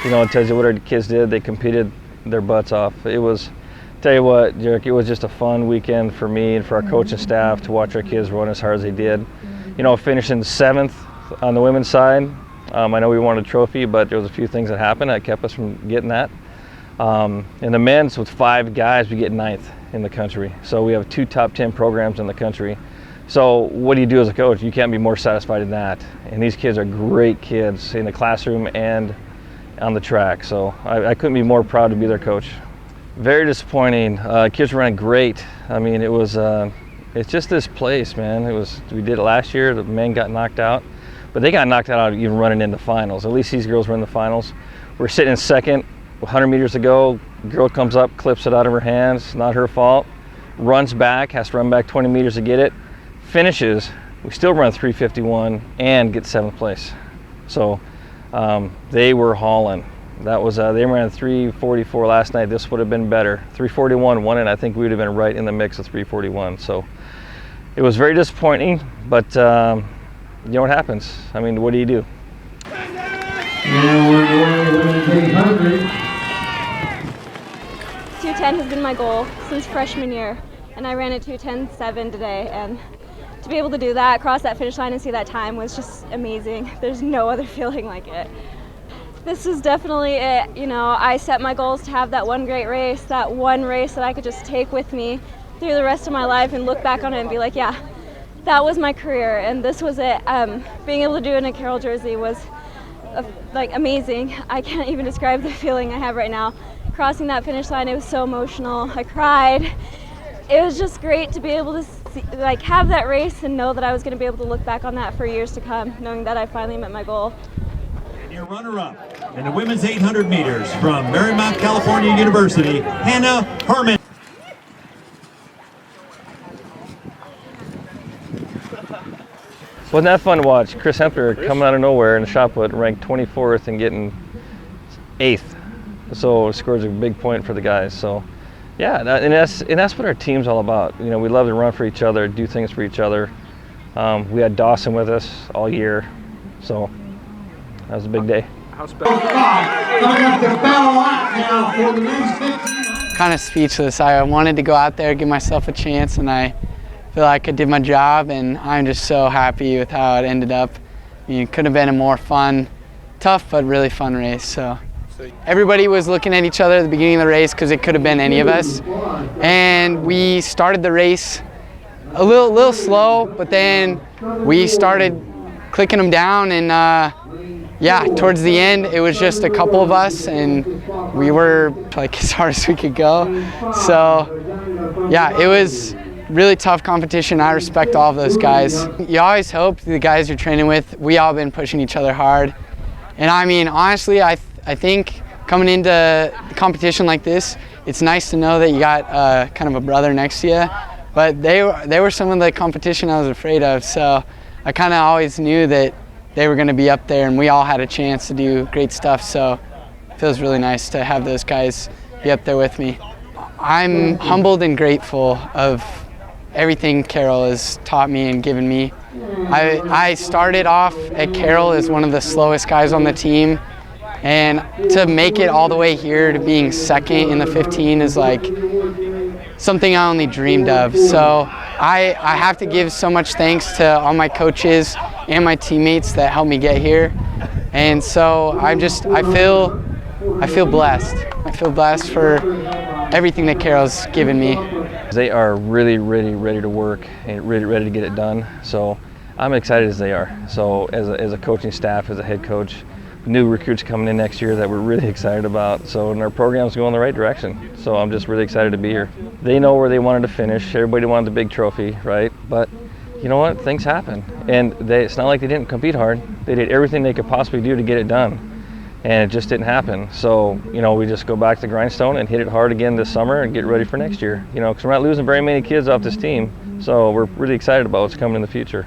You know, it tells you what our kids did. They competed their butts off. It was, tell you what, Jerick, it was just a fun weekend for me and for our coaching staff to watch our kids run as hard as they did. You know, finishing 7th on the women's side. I know we won a trophy, but there was a few things that happened that kept us from getting that. In the men's, with 5 guys, we get 9th in the country. So we have 2 top 10 programs in the country. So what do you do as a coach? You can't be more satisfied than that. And these kids are great kids in the classroom and on the track. So I couldn't be more proud to be their coach. Very disappointing. Kids were running great. I mean, it was, it's just this place, man. We did it last year. The men got knocked out, but they got knocked out even running into finals. At least these girls were in the finals. We're sitting in 2nd, 100 meters to go. Girl comes up, clips it out of her hands, not her fault. Runs back, has to run back 20 meters to get it. Finishes, we still run 3:51 and get 7th place. So they were hauling. That was they ran 3:44 last night. This would have been better. 3:41 won it. I think we would have been right in the mix of 3:41. So it was very disappointing, but you know what happens. I mean, what do you do? And we're going to win 800. 2:10 has been my goal since freshman year, and I ran at 2:10.7 today, and to be able to do that, cross that finish line and see that time was just amazing. There's no other feeling like it. This was definitely it. You know, I set my goals to have that one great race, that one race that I could just take with me through the rest of my life and look back on it and be like, yeah, that was my career, and this was it. Being able to do it in a Carroll jersey was like amazing. I can't even describe the feeling I have right now. Crossing that finish line, it was so emotional. I cried. It was just great to be able to see, like, have that race and know that I was going to be able to look back on that for years to come, knowing that I finally met my goal. And your runner-up in the women's 800 meters from Marymount, California University, Hannah Herman. Wasn't that fun to watch? Chris Hempler coming out of nowhere in the shot put, ranked 24th and getting 8th. So scores a big point for the guys. So yeah, and that's what our team's all about. You know, we love to run for each other, do things for each other. We had Dawson with us all year, so that was a big day. Kind of speechless. I wanted to go out there, give myself a chance, and I feel like I did my job, and I'm just so happy with how it ended up. I mean, it could have been a more fun, tough but really fun race. So everybody was looking at each other at the beginning of the race because it could have been any of us, and we started the race a little slow, but then we started clicking them down, and yeah, towards the end it was just a couple of us, and we were like as hard as we could go. So yeah, it was really tough competition. I respect all of those guys. You always hope the guys you're training with, we all been pushing each other hard, and I mean, honestly, I think coming into a competition like this, it's nice to know that you got kind of a brother next to you. But they were some of the competition I was afraid of, so I kind of always knew that they were going to be up there, and we all had a chance to do great stuff. So it feels really nice to have those guys be up there with me. I'm humbled and grateful of everything Carroll has taught me and given me. I started off at Carroll as one of the slowest guys on the team. And to make it all the way here to being 2nd in the 15 is like something I only dreamed of. So I have to give so much thanks to all my coaches and my teammates that helped me get here. And so I feel blessed. I feel blessed for everything that Carroll's given me. They are really, really ready to work and really ready to get it done. So I'm excited as they are. So as a coaching staff, as a head coach, new recruits coming in next year that we're really excited about. So, and our program's going the right direction. So I'm just really excited to be here. They know where they wanted to finish. Everybody wanted the big trophy, right? But you know what? Things happen. And it's not like they didn't compete hard. They did everything they could possibly do to get it done. And it just didn't happen. So, you know, we just go back to the grindstone and hit it hard again this summer and get ready for next year. You know, because we're not losing very many kids off this team. So we're really excited about what's coming in the future.